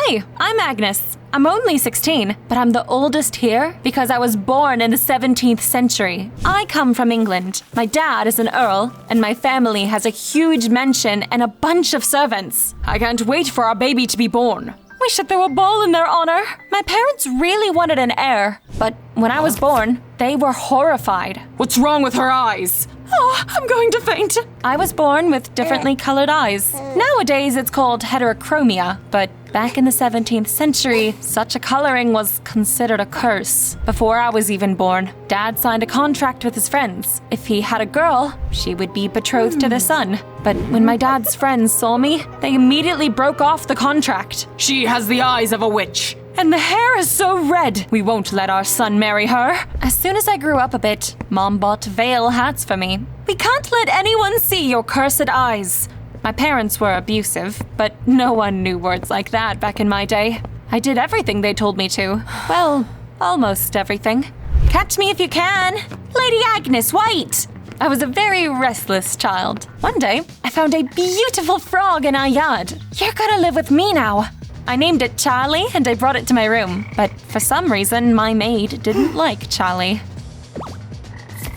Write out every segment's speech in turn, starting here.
Hi, I'm Agnes. I'm only 16, but I'm the oldest here because I was born in the 17th century. I come from England. My dad is an earl, and my family has a huge mansion and a bunch of servants. I can't wait for our baby to be born. We should throw a ball in their honor. My parents really wanted an heir, but when I was born, they were horrified. What's wrong with her eyes? Oh, I'm going to faint. I was born with differently colored eyes. Nowadays, it's called heterochromia, but back in the 17th century, such a coloring was considered a curse. Before I was even born, Dad signed a contract with his friends. If he had a girl, she would be betrothed to the son. But when my dad's friends saw me, they immediately broke off the contract. She has the eyes of a witch. And the hair is so red, we won't let our son marry her. As soon as I grew up a bit, Mom bought veil hats for me. We can't let anyone see your cursed eyes. My parents were abusive, but no one knew words like that back in my day. I did everything they told me to. Well, almost everything. Catch me if you can. Lady Agnes, wait! I was a very restless child. One day, I found a beautiful frog in our yard. You're gonna live with me now. I named it Charlie and I brought it to my room. But for some reason, my maid didn't like Charlie.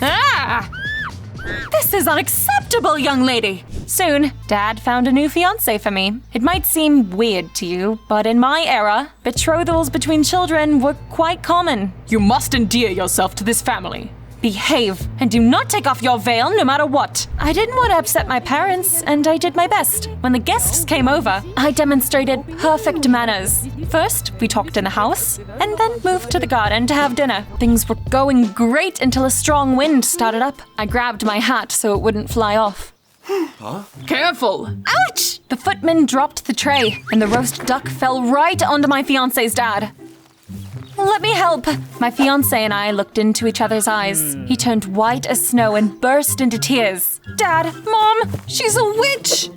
Ah! This is unacceptable, young lady! Soon, Dad found a new fiancé for me. It might seem weird to you, but in my era, betrothals between children were quite common. You must endear yourself to this family. Behave, and do not take off your veil no matter what. I didn't want to upset my parents, and I did my best. When the guests came over, I demonstrated perfect manners. First, we talked in the house, and then moved to the garden to have dinner. Things were going great until a strong wind started up. I grabbed my hat so it wouldn't fly off. Huh? Careful! Ouch! The footman dropped the tray, and the roast duck fell right onto my fiancé's dad. Let me help. My fiancé and I looked into each other's eyes. He turned white as snow and burst into tears. Dad, Mom, she's a witch!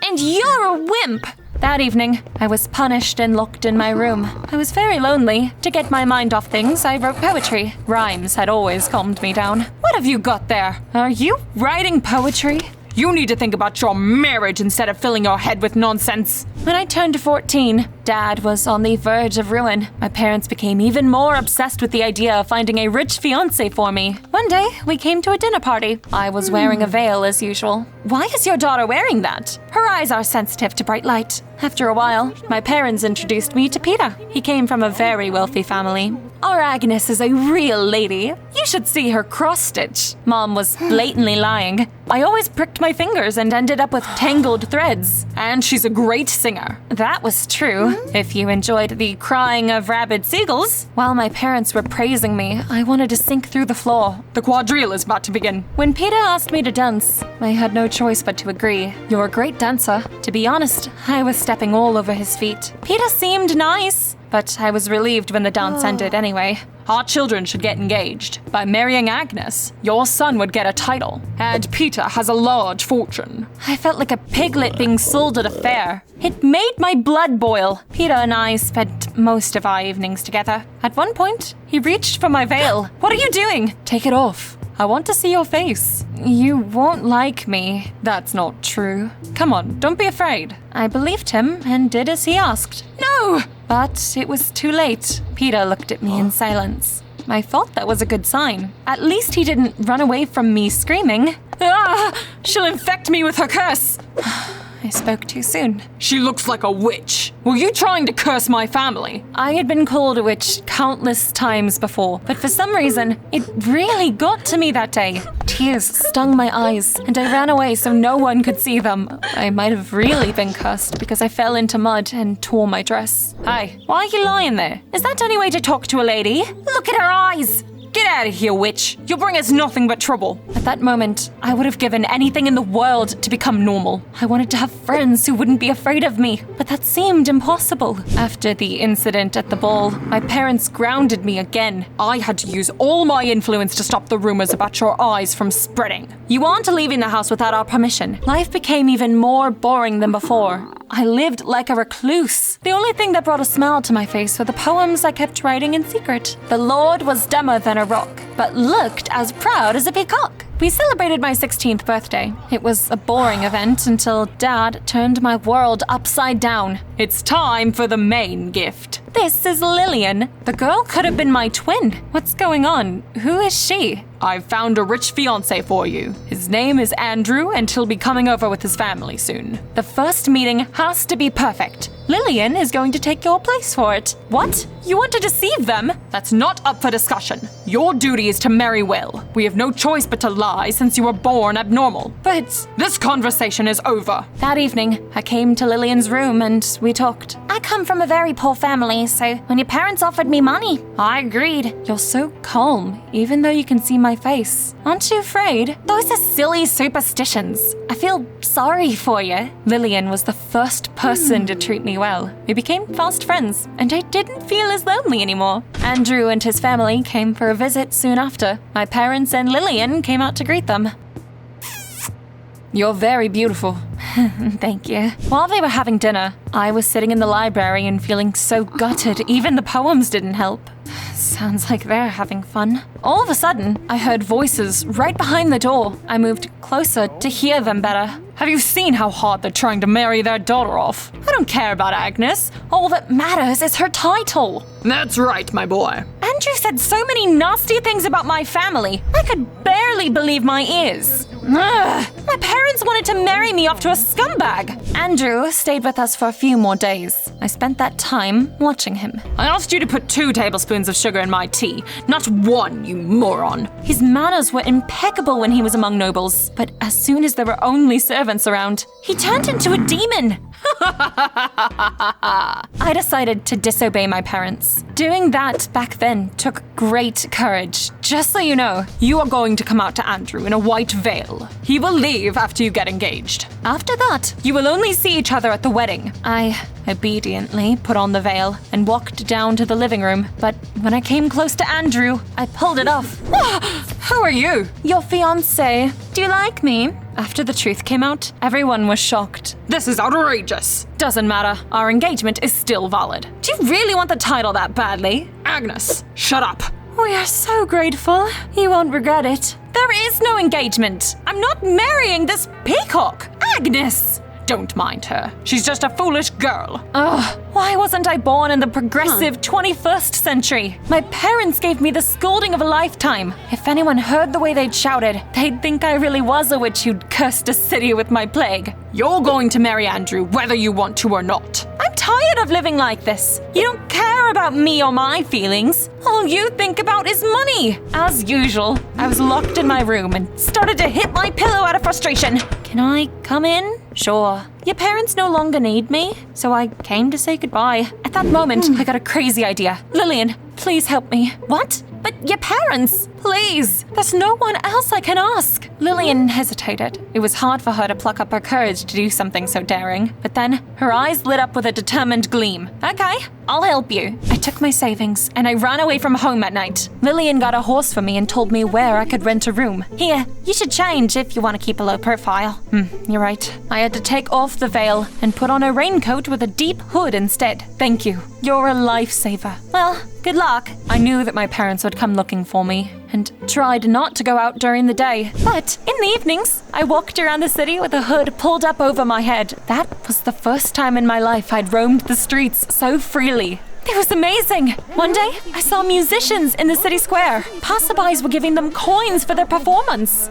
And you're a wimp! That evening, I was punished and locked in my room. I was very lonely. To get my mind off things, I wrote poetry. Rhymes had always calmed me down. What have you got there? Are you writing poetry? You need to think about your marriage instead of filling your head with nonsense. When I turned 14, Dad was on the verge of ruin. My parents became even more obsessed with the idea of finding a rich fiancé for me. One day, we came to a dinner party. I was wearing a veil as usual. Why is your daughter wearing that? Her eyes are sensitive to bright light. After a while, my parents introduced me to Peter. He came from a very wealthy family. Our Agnes is a real lady. You should see her cross-stitch. Mom was blatantly lying. I always pricked my fingers and ended up with tangled threads. And she's a great singer. That was true, if you enjoyed the crying of rabid seagulls. While my parents were praising me, I wanted to sink through the floor. The quadrille is about to begin. When Peter asked me to dance, I had no choice but to agree. You're a great dancer. To be honest, I was stepping all over his feet. Peter seemed nice, but I was relieved when the dance ended anyway. Our children should get engaged. By marrying Agnes, your son would get a title. And Peter has a large fortune. I felt like a piglet being sold at a fair. It made my blood boil. Peter and I spent most of our evenings together. At one point, he reached for my veil. What are you doing? Take it off. I want to see your face. You won't like me. That's not true. Come on, don't be afraid. I believed him and did as he asked. No! But it was too late. Peter looked at me in silence. I thought that was a good sign. At least he didn't run away from me screaming. Ah! She'll infect me with her curse! I spoke too soon. She looks like a witch. Were you trying to curse my family? I had been called a witch countless times before, but for some reason, it really got to me that day. Tears stung my eyes, and I ran away so no one could see them. I might have really been cursed because I fell into mud and tore my dress. Hi, why are you lying there? Is that any way to talk to a lady? Look at her eyes! Get out of here, witch! You'll bring us nothing but trouble. At that moment, I would have given anything in the world to become normal. I wanted to have friends who wouldn't be afraid of me, but that seemed impossible. After the incident at the ball, my parents grounded me again. I had to use all my influence to stop the rumors about your eyes from spreading. You aren't leaving the house without our permission. Life became even more boring than before. I lived like a recluse. The only thing that brought a smile to my face were the poems I kept writing in secret. The Lord was dumber than a rock, but looked as proud as a peacock. We celebrated my 16th birthday. It was a boring event until Dad turned my world upside down. It's time for the main gift. This is Lillian. The girl could have been my twin. What's going on? Who is she? I've found a rich fiancé for you. His name is Andrew, and he'll be coming over with his family soon. The first meeting has to be perfect. Lillian is going to take your place for it. What? You want to deceive them? That's not up for discussion. Your duty is to marry Will. We have no choice but to lie since you were born abnormal. But this conversation is over. That evening, I came to Lillian's room and we talked. I come from a very poor family, so when your parents offered me money, I agreed. You're so calm, even though you can see my face. Aren't you afraid? Those are silly superstitions. I feel sorry for you. Lillian was the first person to treat me well. We became fast friends, and I didn't feel as lonely anymore. Andrew and his family came for a visit soon after. My parents and Lillian came out to greet them. You're very beautiful. Thank you. While they were having dinner, I was sitting in the library and feeling so gutted, even the poems didn't help. Sounds like they're having fun. All of a sudden, I heard voices right behind the door. I moved closer to hear them better. Have you seen how hard they're trying to marry their daughter off? I don't care about Agnes. All that matters is her title. That's right, my boy. Andrew said so many nasty things about my family. I could barely believe my ears. Ugh. My parents wanted to marry me off to a scumbag. Andrew stayed with us for a few more days. I spent that time watching him. I asked you to put 2 tablespoons of sugar in my tea, not 1, you moron. His manners were impeccable when he was among nobles, but as soon as there were only servants around, he turned into a demon. I decided to disobey my parents. Doing that back then took great courage. Just so you know, you are going to come out to Andrew in a white veil. He will leave after you get engaged. After that, you will only see each other at the wedding. I obediently put on the veil and walked down to the living room, but when I came close to Andrew, I pulled it off. Who are you? Your fiancé. Do you like me? After the truth came out, everyone was shocked. This is outrageous. Doesn't matter. Our engagement is still valid. Do you really want the title that badly? Agnes, shut up. We are so grateful. You won't regret it. There is no engagement. I'm not marrying this peacock. Agnes! Don't mind her. She's just a foolish girl. Ugh, why wasn't I born in the progressive 21st century? My parents gave me the scolding of a lifetime. If anyone heard the way they'd shouted, they'd think I really was a witch who'd cursed a city with my plague. You're going to marry Andrew whether you want to or not. I'm tired of living like this. You don't care about me or my feelings. All you think about is money. As usual, I was locked in my room and started to hit my pillow out of frustration. Can I come in? Sure. Your parents no longer need me, so I came to say goodbye. At that moment, I got a crazy idea. Lillian, please help me. What? But your parents! Please! There's no one else I can ask. Lillian hesitated. It was hard for her to pluck up her courage to do something so daring. But then, her eyes lit up with a determined gleam. Okay, I'll help you. I took my savings, and I ran away from home at night. Lillian got a horse for me and told me where I could rent a room. Here, you should change if you want to keep a low profile. You're right. I had to take off the veil and put on a raincoat with a deep hood instead. Thank you. You're a lifesaver. Well, good luck. I knew that my parents would come looking for me and tried not to go out during the day. But in the evenings, I walked around the city with a hood pulled up over my head. That was the first time in my life I'd roamed the streets so freely. It was amazing. One day, I saw musicians in the city square. Passerbys were giving them coins for their performance.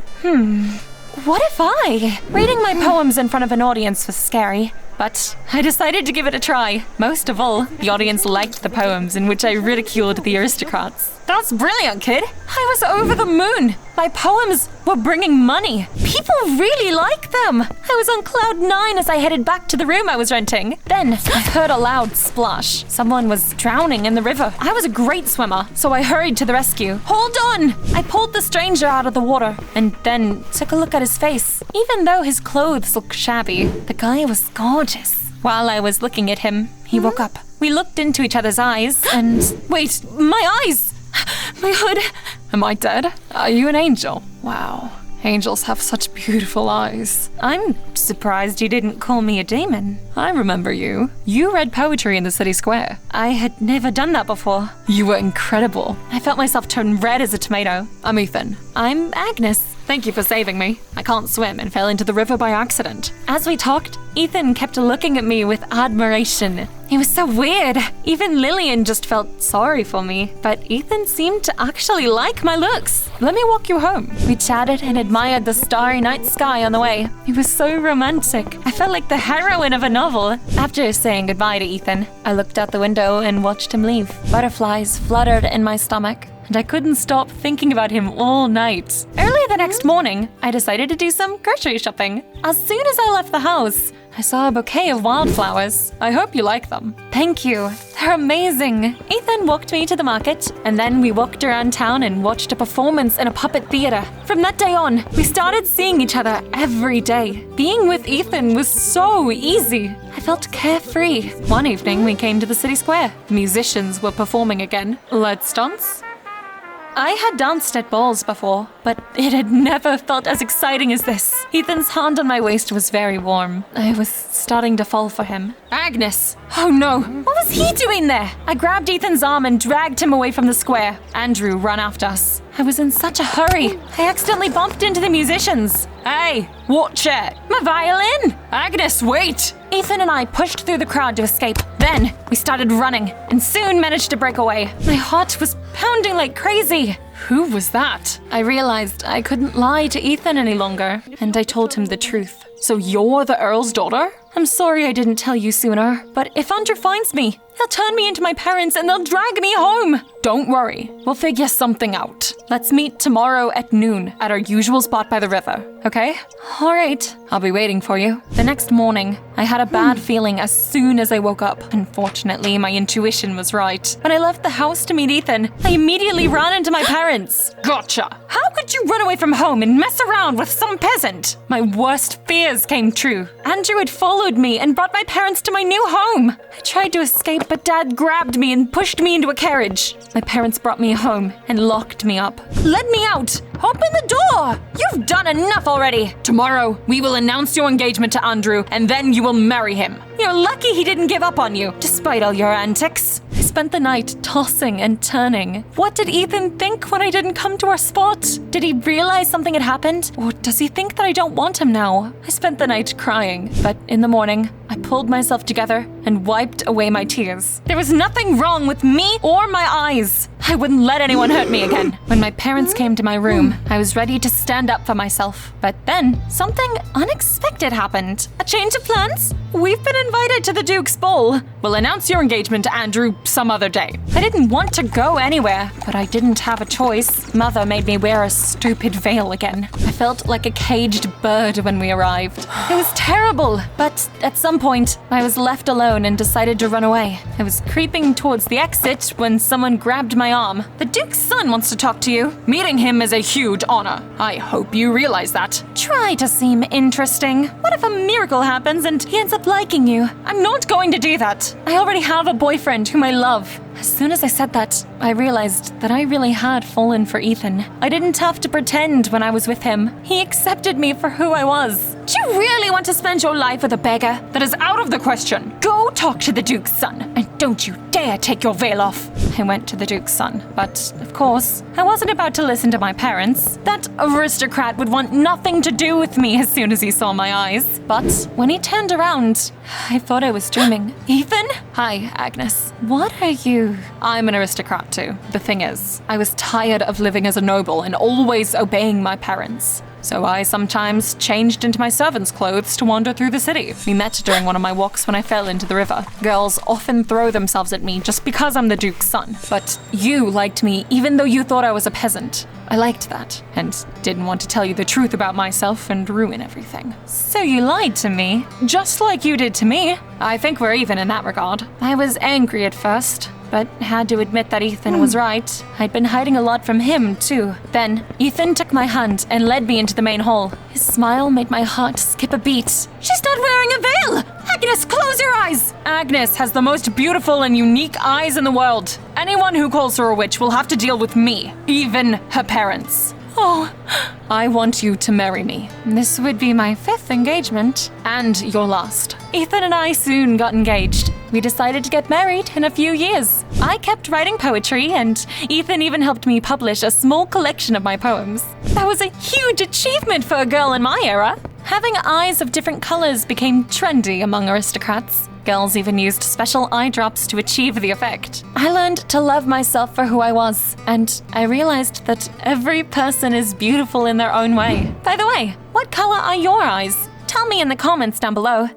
What if I? Reading my poems in front of an audience was scary, but I decided to give it a try. Most of all, the audience liked the poems in which I ridiculed the aristocrats. That's brilliant, kid. I was over the moon. My poems were bringing money. People really liked them. I was on cloud 9 as I headed back to the room I was renting. Then I heard a loud splash. Someone was drowning in the river. I was a great swimmer, so I hurried to the rescue. Hold on! I pulled the stranger out of the water and then took a look at his face. Even though his clothes looked shabby, the guy was gorgeous. While I was looking at him, he woke up. We looked into each other's eyes and... Wait, my eyes! My hood! Am I dead? Are you an angel? Wow. Angels have such beautiful eyes. I'm surprised you didn't call me a demon. I remember you. You read poetry in the city square. I had never done that before. You were incredible. I felt myself turn red as a tomato. I'm Ethan. I'm Agnes. Thank you for saving me. I can't swim and fell into the river by accident. As we talked, Ethan kept looking at me with admiration. It was so weird. Even Lillian just felt sorry for me, but Ethan seemed to actually like my looks. Let me walk you home. We chatted and admired the starry night sky on the way. It was so romantic. I felt like the heroine of a novel. After saying goodbye to Ethan, I looked out the window and watched him leave. Butterflies fluttered in my stomach, and I couldn't stop thinking about him all night. Early the next morning, I decided to do some grocery shopping. As soon as I left the house, I saw a bouquet of wildflowers. I hope you like them. Thank you. They're amazing. Ethan walked me to the market, and then we walked around town and watched a performance in a puppet theater. From that day on, we started seeing each other every day. Being with Ethan was so easy. I felt carefree. One evening, we came to the city square. Musicians were performing again. Let's dance. I had danced at balls before, but it had never felt as exciting as this. Ethan's hand on my waist was very warm. I was starting to fall for him. Agnes! Oh no! What was he doing there? I grabbed Ethan's arm and dragged him away from the square. Andrew ran after us. I was in such a hurry. I accidentally bumped into the musicians. Hey, watch it! My violin! Agnes, wait! Ethan and I pushed through the crowd to escape. Then, we started running, and soon managed to break away. My heart was pounding like crazy. Who was that? I realized I couldn't lie to Ethan any longer, and I told him the truth. So you're the Earl's daughter? I'm sorry I didn't tell you sooner, but if Andrew finds me, he'll turn me into my parents and they'll drag me home. Don't worry, we'll figure something out. Let's meet tomorrow at noon at our usual spot by the river, okay? All right, I'll be waiting for you. The next morning, I had a bad feeling as soon as I woke up. Unfortunately, my intuition was right. When I left the house to meet Ethan, I immediately ran into my parents. Gotcha! How could you run away from home and mess around with some peasant? My worst fears came true. Andrew had followed me and brought my parents to my new home. I tried to escape, but Dad grabbed me and pushed me into a carriage. My parents brought me home and locked me up. Let me out! Open the door! You've done enough already! Tomorrow, we will announce your engagement to Andrew, and then you will marry him. You're lucky he didn't give up on you, despite all your antics. I spent the night tossing and turning. What did Ethan think when I didn't come to our spot? Did he realize something had happened? Or does he think that I don't want him now? I spent the night crying, but in the morning, I pulled myself together and wiped away my tears. There was nothing wrong with me or my eyes. I wouldn't let anyone hurt me again. When my parents came to my room, I was ready to stand up for myself. But then, something unexpected happened. A change of plans? We've been invited to the Duke's ball. We'll announce your engagement to Andrew some other day. I didn't want to go anywhere, but I didn't have a choice. Mother made me wear a stupid veil again. I felt like a caged bird when we arrived. It was terrible, but at some point, I was left alone and decided to run away. I was creeping towards the exit when someone grabbed my arm. The Duke's son wants to talk to you. Meeting him is a huge honor. I hope you realize that. Try to seem interesting. What if a miracle happens and he ends up liking you? I'm not going to do that. I already have a boyfriend whom I love. As soon as I said that, I realized that I really had fallen for Ethan. I didn't have to pretend when I was with him. He accepted me for who I was. Do you really want to spend your life with a beggar? That is out of the question. Go talk to the Duke's son, and don't you dare take your veil off. I went to the Duke's son, but of course, I wasn't about to listen to my parents. That aristocrat would want nothing to do with me as soon as he saw my eyes. But when he turned around, I thought I was dreaming. Ethan? Hi, Agnes. What are you? I'm an aristocrat too. The thing is, I was tired of living as a noble and always obeying my parents. So I sometimes changed into my servant's clothes to wander through the city. We met during one of my walks when I fell into the river. Girls often throw themselves at me just because I'm the Duke's son. But you liked me even though you thought I was a peasant. I liked that, and didn't want to tell you the truth about myself and ruin everything. So you lied to me, just like you did to me. I think we're even in that regard. I was angry at first, but had to admit that Ethan was right. I'd been hiding a lot from him, too. Then, Ethan took my hand and led me into the main hall. His smile made my heart skip a beat. She's not wearing a veil! Agnes, close your eyes! Agnes has the most beautiful and unique eyes in the world. Anyone who calls her a witch will have to deal with me, even her parents. Oh, I want you to marry me. This would be my 5th engagement, and your last. Ethan and I soon got engaged. We decided to get married in a few years. I kept writing poetry, and Ethan even helped me publish a small collection of my poems. That was a huge achievement for a girl in my era. Having eyes of different colors became trendy among aristocrats. Girls even used special eye drops to achieve the effect. I learned to love myself for who I was, and I realized that every person is beautiful in their own way. By the way, what color are your eyes? Tell me in the comments down below.